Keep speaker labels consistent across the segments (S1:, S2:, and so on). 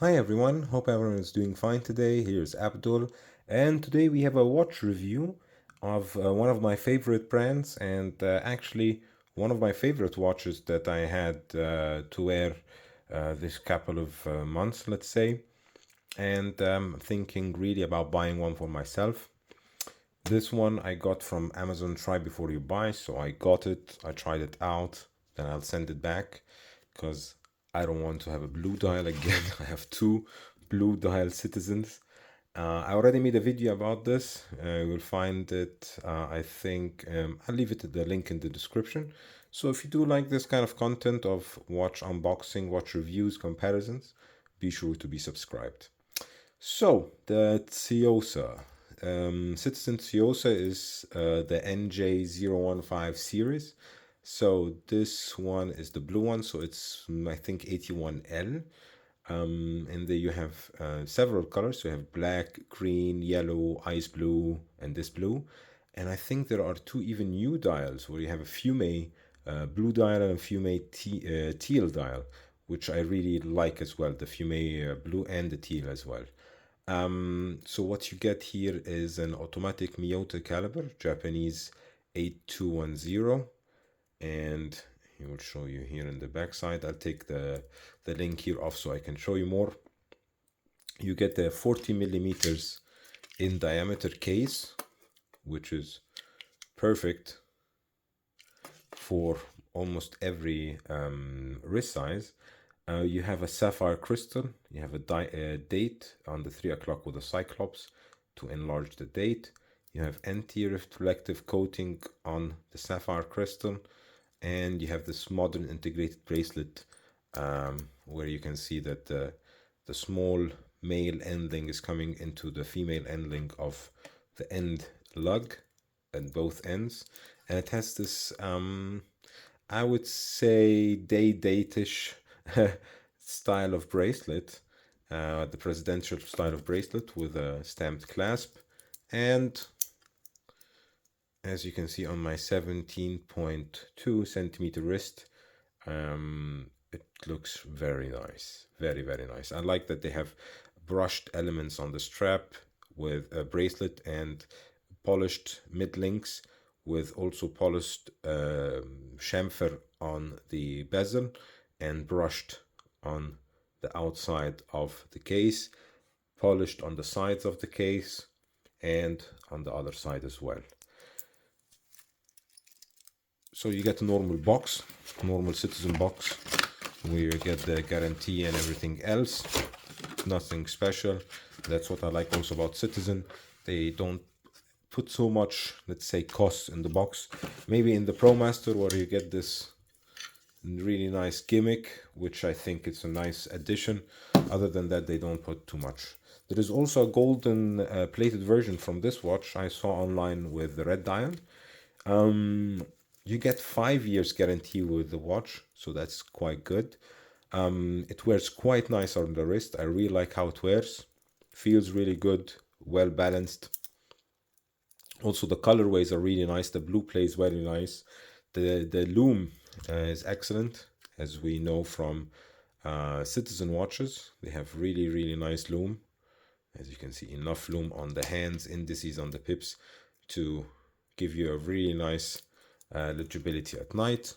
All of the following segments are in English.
S1: Hi everyone, hope everyone is doing fine today. Here's Abdul, and today we have a watch review of one of my favorite brands, and actually one of my favorite watches that I had to wear this couple of months, let's say, and thinking really about buying one for myself. This one I got from Amazon Try Before You Buy, so I got it, I tried it out, then I'll send it back because I don't want to have a blue dial again. I have two blue dial Citizens. I already made a video about this. You will find it, I think, I'll leave it the link in the description. So if you do like this kind of content of watch unboxing, watch reviews, comparisons, be sure to be subscribed. So, the Tsuyosa. Citizen Tsuyosa is the NJ0150 series. So, this one is the blue one. So, it's, I think, 81L. And there you have several colors. So, you have black, green, yellow, ice blue, and this blue. And I think there are two even new dials where you have a Fume blue dial and a Fume teal dial, which I really like as well. The Fume blue and the teal as well. So what you get here is an automatic Miyota caliber, Japanese 8210, and he will show you here in the backside. I'll take the link here off so I can show you more. You get a 40 millimeters in diameter case, which is perfect for almost every wrist size. You have a sapphire crystal. You have a date on the 3 o'clock with a cyclops to enlarge the date. You have anti-reflective coating on the sapphire crystal, and you have this modern integrated bracelet where you can see that the small male ending is coming into the female ending of the end lug at both ends, and it has this I would say date-ish style of bracelet, the presidential style of bracelet with a stamped clasp. And as you can see on my 17.2 centimeter wrist, it looks very nice. Very, very nice. I like that they have brushed elements on the strap with a bracelet and polished mid links with also polished chamfer on the bezel and brushed on the outside of the case, polished on the sides of the case and on the other side as well. So you get a normal box, normal Citizen box, where you get the guarantee and everything else. Nothing special. That's what I like also about Citizen. They don't put so much, let's say, costs in the box. Maybe in the ProMaster where you get this really nice gimmick, which I think it's a nice addition. Other than that, they don't put too much. There is also a golden plated version from this watch I saw online with the red dial. You get 5 years guarantee with the watch, so that's quite good. It wears quite nice on the wrist. I really like how it wears. Feels really good, well balanced. Also, the colorways are really nice. The blue plays very nice. The loom is excellent, as we know from Citizen watches. They have really nice loom. As you can see, enough loom on the hands, indices on the pips to give you a really nice legibility at night.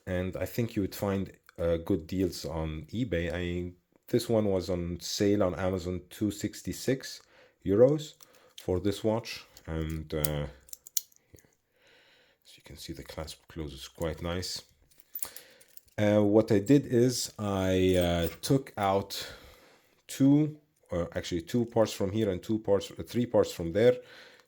S1: And I think you would find good deals on eBay. This one was on sale on Amazon, 266 euros for this watch. And as you can see, the clasp closes quite nice. What I did is I took out two parts from here and three parts from there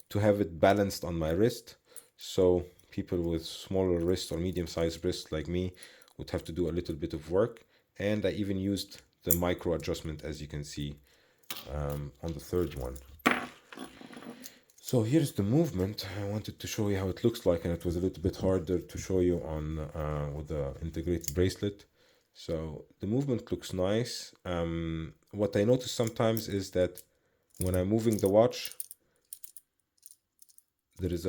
S1: to have it balanced on my wrist. So people with smaller wrists or medium-sized wrists like me would have to do a little bit of work. And I even used the micro adjustment, as you can see on the third one. So here's the movement. I wanted to show you how it looks like, and it was a little bit harder to show you on with the integrated bracelet. So the movement looks nice. What I notice sometimes is that when I'm moving the watch, there is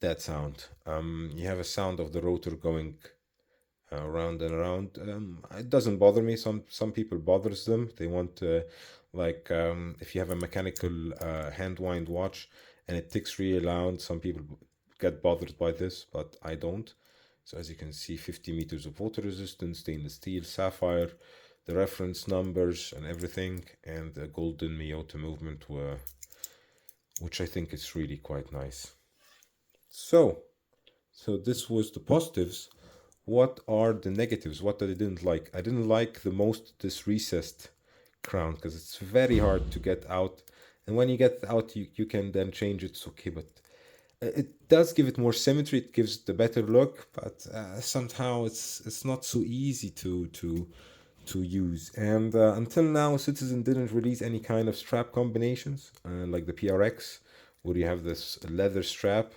S1: that sound. You have a sound of the rotor going around and around. It doesn't bother me. Some people bothers them. They want like if you have a mechanical hand wind watch and it ticks really loud, some people get bothered by this, but I don't. So as you can see, 50 meters of water resistance, stainless steel, sapphire, the reference numbers and everything, and the golden Miyota movement, which I think is really quite nice. So this was the positives. What are the negatives? What I didn't like? I didn't like the most this recessed crown because it's very hard to get out. And when you get out, you can then change it. It's okay, but it does give it more symmetry. It gives the better look, but somehow it's not so easy to use. And until now, Citizen didn't release any kind of strap combinations like the PRX, where you have this leather strap.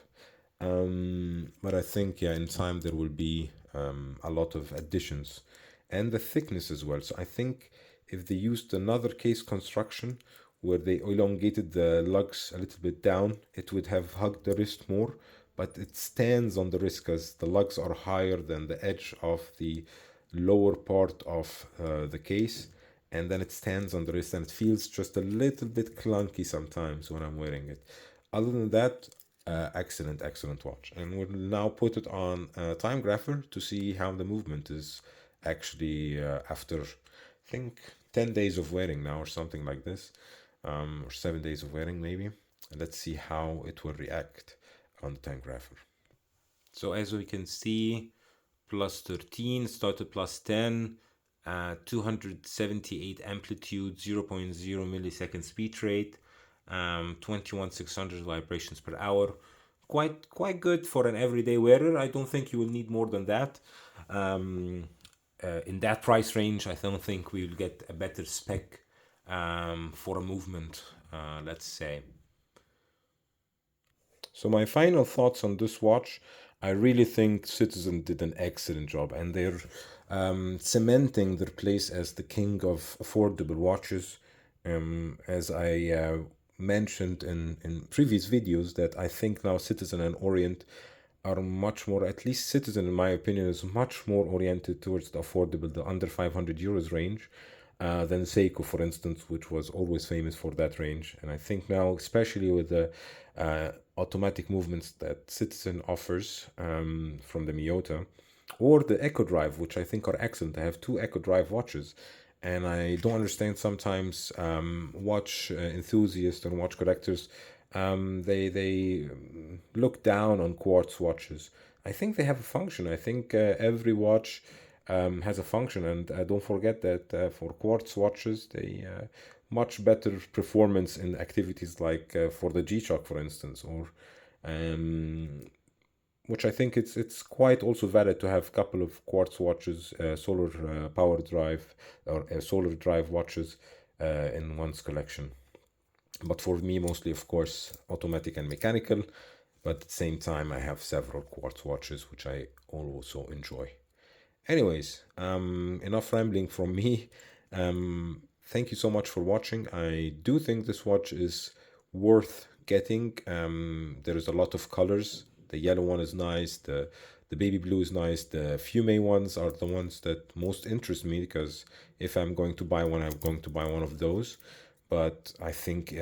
S1: But I think, yeah, in time there will be a lot of additions and the thickness as well. So I think if they used another case construction where they elongated the lugs a little bit down, it would have hugged the wrist more, but it stands on the wrist because the lugs are higher than the edge of the lower part of the case, and then it stands on the wrist and it feels just a little bit clunky sometimes when I'm wearing it. Other than that, excellent watch. And we'll now put it on Time Grapher to see how the movement is actually after, I think, 10 days of wearing now or something like this, or 7 days of wearing maybe. And let's see how it will react on the Time Grapher. So as we can see, plus 13, started plus 10, 278 amplitude, 0.0 millisecond speed rate, 21,600 vibrations per hour. Quite good for an everyday wearer. I don't think you will need more than that. In that price range, I don't think we will get a better spec for a movement, let's say. So my final thoughts on this watch, I really think Citizen did an excellent job, and they're cementing their place as the king of affordable watches. As I mentioned in previous videos, that I think now Citizen and Orient are much more, at least Citizen in my opinion, is much more oriented towards the affordable, the under 500 euros range, than Seiko, for instance, which was always famous for that range. And I think now, especially with the automatic movements that Citizen offers from the Miyota, or the Echo Drive, which I think are excellent. I have two Echo Drive watches, and I don't understand sometimes watch enthusiasts and watch collectors. They look down on quartz watches. I think they have a function. I think every watch has a function, and don't forget that for quartz watches, they much better performance in activities like for the G-Shock, for instance, or which I think it's quite also valid to have a couple of quartz watches, solar power drive or solar drive watches in one's collection. But for me, mostly, of course, automatic and mechanical. But at the same time, I have several quartz watches, which I also enjoy. Anyways, enough rambling from me. Thank you so much for watching. I do think this watch is worth getting. There is a lot of colors. The yellow one is nice. The baby blue is nice. The fume ones are the ones that most interest me, because if I'm going to buy one, I'm going to buy one of those. But I think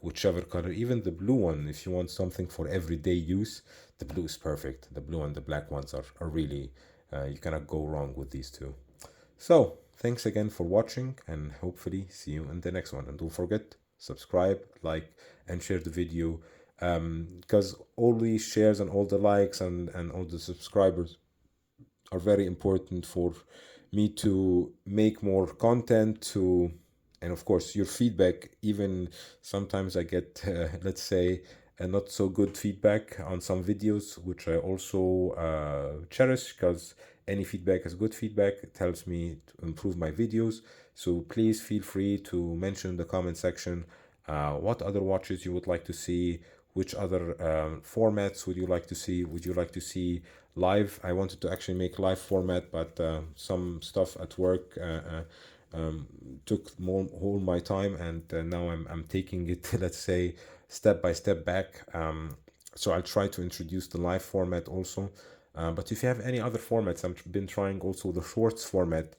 S1: whichever color, even the blue one, if you want something for everyday use, the blue is perfect. The blue and the black ones are really, you cannot go wrong with these two. So thanks again for watching, and hopefully see you in the next one. And don't forget, subscribe, like, and share the video, because all these shares and all the likes and all the subscribers are very important for me to make more content, to, and of course your feedback. Even sometimes I get let's say not so good feedback on some videos, which I also cherish, because any feedback is good feedback. It helps me to improve my videos. So please feel free to mention in the comment section what other watches you would like to see, which other formats would you like to see. Would you like to see live? I wanted to actually make live format, but some stuff at work took all my time, and now I'm taking it let's say step by step back. So I'll try to introduce the live format also. But if you have any other formats, I've been trying also the shorts format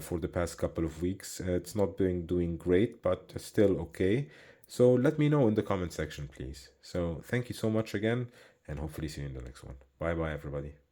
S1: for the past couple of weeks. It's not been doing great, but still okay. So let me know in the comment section, please. So thank you so much again, and hopefully see you in the next one. Bye bye, everybody.